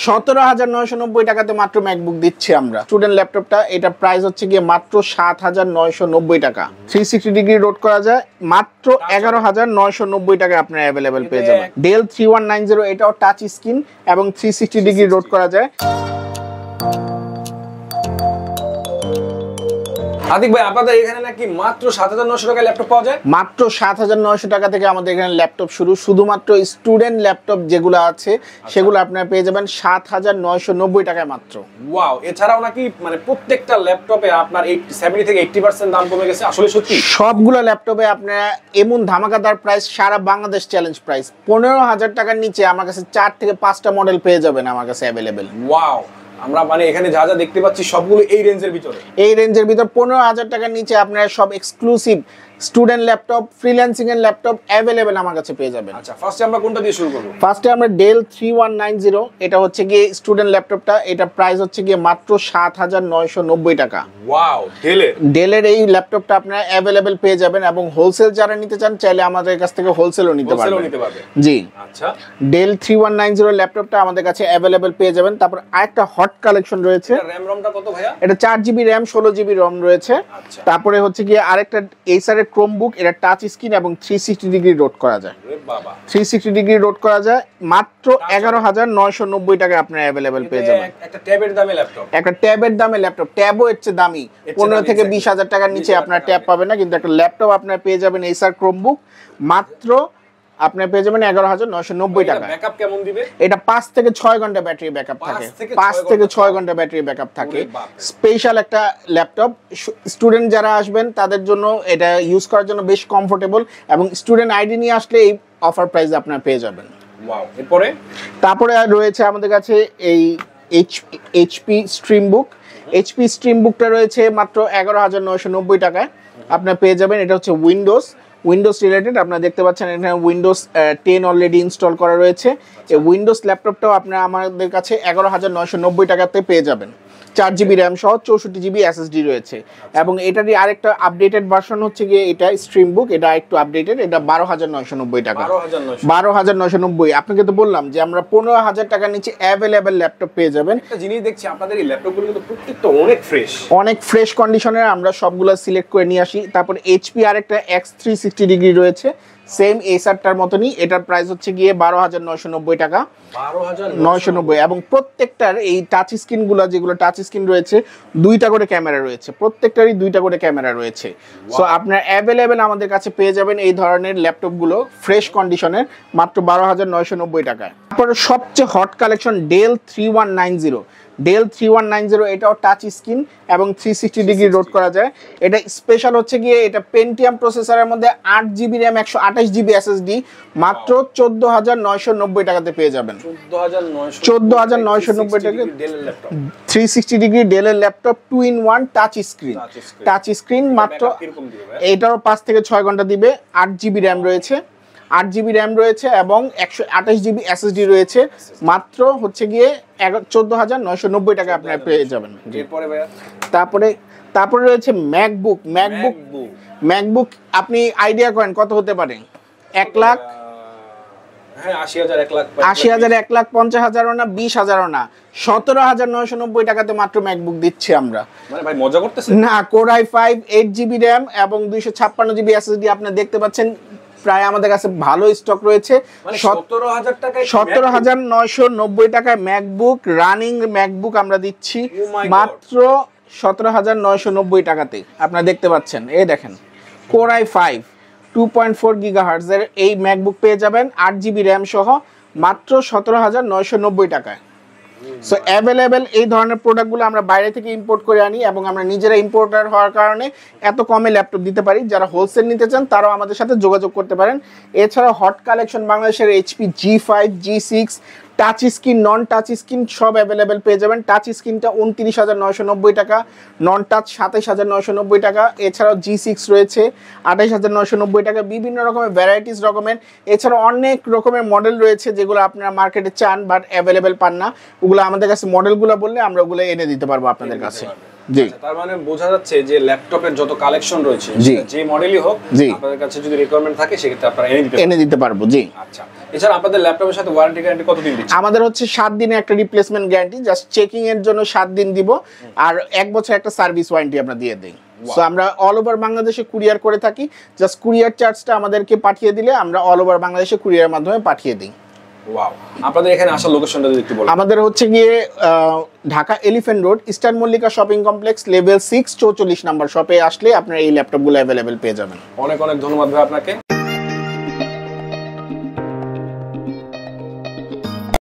17,990 টাকাতে মাত্র ম্যাকবুক দিচ্ছি আমরা। স্টুডেন্ট ল্যাপটপটা এটা প্রাইস হচ্ছে গিয়ে মাত্র 7,990 টাকা। 360 ডিগ্রি রোড করা যায় মাত্র 11,990 টাকায় আপনারা অ্যাভেলেবেল পেয়ে যাবেন। ডেল 3190 এটাও টাচ স্ক্রিন এবং 360 ডিগ্রি রোড করা যায়। আতিক ভাই, আপনাদের এখানে নাকি মাত্র 7,900 টাকায় ল্যাপটপ পাওয়া যায়? মাত্র 7,900 টাকা থেকে আমাদের এখানে ল্যাপটপ শুরু। শুধুমাত্র স্টুডেন্ট ল্যাপটপ যেগুলো আছে সেগুলো আপনারা পেয়ে যাবেন 7,990 টাকায় মাত্র। ওয়াও! এছাড়াও নাকি মানে প্রত্যেকটা ল্যাপটপে আপনার 70 থেকে 80% দাম কমে গেছে। আসলে সত্যি সবগুলো ল্যাপটপে আপনারা এমন ধামাকাদার প্রাইস, সারা বাংলাদেশ চ্যালেঞ্জ প্রাইস। 15,000 টাকার নিচে আমার কাছে 4 থেকে 5টা মডেল পেয়ে যাবেন আমার কাছে অ্যাভেলেবেল। ওয়াও! আমরা মানে এখানে যা যা দেখতে পাচ্ছি সবগুলো এই রেঞ্জের ভিতরে। এই রেঞ্জের ভিতর 15,000 টাকার নিচে আপনারা সব এক্সক্লুসিভ স্টুডেন্ট ল্যাপটপ, ফ্রিল্যান্সিং এর ল্যাপটপ অ্যাভেলেবেল আমার কাছে পেয়ে যাবেন। আচ্ছা, ফার্স্টে আমরা কোনটা দিয়ে শুরু করব? ফার্স্টে আমরা ডেল 3190, এটা হচ্ছে গিয়ে স্টুডেন্ট ল্যাপটপটা, এটা প্রাইস হচ্ছে গিয়ে মাত্র 7,990 টাকা। ওয়াও! ডেলের এই ল্যাপটপটা আপনারা অ্যাভেলেবেল পেয়ে যাবেন এবং হোলসেল যারা নিতে চান চাইলে আমাদের কাছ থেকে হোলসেলও নিতে পারবেন। জি, আচ্ছা, ডেল 3190 ল্যাপটপটা আমাদের কাছে অ্যাভেলেবেল পেয়ে যাবেন। তারপর আরেকটা হট কালেকশন রয়েছে। এটা র‍্যাম রমটা কত ভাইয়া? এটা 4GB র‍্যাম 16GB রম রয়েছে। আচ্ছা, তারপরে হচ্ছে গিয়ে আরেকটা এইসার এর ক্রোমবুক, এটা টাচ স্ক্রিন এবং 360 ডিগ্রি রোড করা যায়। আরে বাবা, 360 ডিগ্রি রোড করা যায় মাত্র 11,990 টাকায় আপনারা অ্যাভেলেবেল পেয়ে যাবেন। একটা ট্যাবের দামে ল্যাপটপ, একটা ট্যাবের দামে ল্যাপটপ। ট্যাবও এর চেয়ে দামি, 15 থেকে 20,000 টাকার নিচে আপনারা ট্যাব পাবেন না, কিন্তু একটা ল্যাপটপ আপনারা পেয়ে যাবেন এইসার ক্রোমবুক মাত্র আপনারা পেয়ে যাবেন 11,990 টাকা। ব্যাকআপ কেমন দিবে? এটা 5 থেকে 6 ঘন্টা ব্যাটারি ব্যাকআপ থাকে। 5 থেকে 6 ঘন্টা ব্যাটারি ব্যাকআপ থাকে। স্পেশাল একটা ল্যাপটপ, স্টুডেন্ট যারা আসবেন তাদের জন্য এটা ইউজ করার জন্য বেশ কমফোর্টেবল এবং স্টুডেন্ট আইডি নিয়ে আসলে এই অফার প্রাইসে আপনারা পেয়ে যাবেন। ওয়াও! এরপরে তারপরে রয়েছে আমাদের কাছে এই এইচপি স্ট্রিমবুক। এইচপি স্ট্রিমবুকটা রয়েছে মাত্র 11,990 টাকায় আপনারা পেয়ে যাবেন। এটা হচ্ছে উইন্ডোজ রিলেটেড। আপনারা দেখতে পাচ্ছেন এখানে উইন্ডোজ 10 অলরেডি ইনস্টল করা রয়েছে। এই উইন্ডোজ ল্যাপটপটাও আপনারা আমাদের কাছে 11,990 টাকাতে পেয়ে যাবেন। 4GB র্যাম সহ 64GB SSD রয়েছে এবং এটারই আরেকটা আপডেটেড ভার্সন হচ্ছে গিয়ে এটা স্ট্রিমবুক, এটা একটু আপডেটেড, এটা 12,990 টাকা। 12,990। আপনাকে তো বললাম যে আমরা 15,000 টাকার নিচে অ্যাভেলেবেল ল্যাপটপ পেয়ে যাবেন। একটা জিনিস দেখছি, আপনাদের এই ল্যাপটপগুলো কিন্তু প্রত্যেকটা অনেক ফ্রেশ কন্ডিশনের আমরা সবগুলো সিলেক্ট করে নিয়ে আসি। তারপর এইচপি আরেকটা X360 ডিগ্রি রয়েছে, সেম এসারটার মতনই। এটার প্রাইস হচ্ছে গিয়ে 12,990 টাকা। 12,990 এবং প্রত্যেকটার এই টাচ স্ক্রিনগুলো, যেগুলো টাচ স্ক্রিন রয়েছে, 2টা করে ক্যামেরা রয়েছে, প্রত্যেকটারই 2টা করে ক্যামেরা রয়েছে। সো আপনারা অ্যাভেলেবেল আমাদের কাছে পেয়ে যাবেন এই ধরনের ল্যাপটপগুলো ফ্রেশ কন্ডিশনের মাত্র 12,990 টাকায়। তারপরে সবচেয়ে হট কালেকশন ডেল 3190, এটাও টাচ স্ক্রিন এবং 360 ডিগ্রি রোড করা যায়। এটা স্পেশাল হচ্ছে গিয়ে এটা পেন্টিয়াম প্রসেসরের মধ্যে 8GB র্যাম 128GB SSD মাত্র 14,990 টাকাতে পেয়ে যাবেন। 14,990 টাকা 360 ডিগ্রি ডেলের ল্যাপটপ 2-in-1 টাচ স্ক্রিন মাত্র। এটাও 5 থেকে 6 ঘন্টা দিবে। 8GB র্যাম রয়েছে, 8GB র্যাম রয়েছে এবং 128GB SSD রয়েছে মাত্র হচ্ছে গিয়ে 14,990 টাকা আপনারা পেয়ে যাবেন। তারপরে রয়েছে ম্যাকবুক। আপনি আইডিয়া করেন কত হতে পারে? 1 লাখ? হ্যাঁ, 80,000, 1 লাখ, 80,000, 1,50,000 না, 20,000 না, 17,990 টাকাতে মাত্র ম্যাকবুক দিচ্ছি আমরা। মানে ভাই মজা করতেছেন না? Core i5 8GB র্যাম এবং 256GB SSD আপনারা দেখতে পাচ্ছেন প্রায় আমাদের কাছে ভালো স্টক রয়েছে। 17,990 টাকায় ম্যাকবুক, রানিং ম্যাকবুক আমরা দিচ্ছি মাত্র 17,990 টাকাতে। আপনারা দেখতে পাচ্ছেন, এই দেখেন Core i5 2.4 GHz এর এই ম্যাকবুক পেয়ে যাবেন 8GB র্যাম সহ মাত্র 17,990 টাকায়। সো অ্যাভেলেবেল এই ধরনের প্রোডাক্টগুলো আমরা বাইরে থেকে ইম্পোর্ট করে আনি এবং আমরা নিজেরা ইম্পোর্টার হওয়ার কারণে এত কমে ল্যাপটপ দিতে পারি। যারা হোলসেল নিতে চান তারাও আমাদের সাথে যোগাযোগ করতে পারেন। এছাড়াও হট কালেকশন বাংলাদেশের HP G5, G6 touch screen, নন টাচ স্ক্রিন সব অ্যাভেলেবেল পেয়ে যাবেন। টাচ স্ক্রিনটা 29,990 টাকা, নন টাচ 27,990 টাকা। এছাড়াও G6 রয়েছে 28,990 টাকা। বিভিন্ন রকমের ভ্যারাইটিস রকমের, এছাড়াও অনেক রকমের মডেল রয়েছে যেগুলো আপনারা মার্কেটে চান বাট অ্যাভেলেবেল পান না। ওগুলো আমাদের কাছে মডেলগুলো বললে আমরা ওগুলো এনে দিতে পারবো আপনাদের কাছে। জি তার মানে বোঝা যাচ্ছে যে ল্যাপটপের যত কালেকশন রয়েছে জি। যে মডেলই হোক জি। আপনাদের কাছে যদি রিকোয়ারমেন্ট থাকে সেক্ষেত্রে আপনারা এনে দিতে এনে দিতে পারবো জি। আচ্ছা, এছাড়া আপনাদের ল্যাপটপের সাথে ওয়ারেন্টি গ্যারান্টি কতদিন দিচ্ছেন? আমাদের হচ্ছে 7 দিনে একটা রিপ্লেসমেন্ট গ্যারান্টি, জাস্ট চেকিং এর জন্য 7 দিন দিব, আর 1 বছর একটা সার্ভিস ওয়ারেন্টি আমরা দিয়ে দেই। সো আমরা অল ওভার বাংলাদেশে কুরিয়ার করে থাকি, জাস্ট কুরিয়ার চার্জটা আমাদেরকে পাঠিয়ে দিলে আমরা অল ওভার বাংলাদেশে কুরিয়ারের মাধ্যমে পাঠিয়ে দিই। ওয়াও, আপনাদের এখানে আসার লোকেশনটা যদি একটু বলেন। আমাদের হচ্ছে গিয়ে Dhaka elephant road eastern Mallika shopping complex level 6 44 number শপে আসলে আপনারা এই ল্যাপটপগুলো অ্যাভেলেবেল পেয়ে যাবেন। অনেক অনেক ধন্যবাদ ভাই আপনাকে।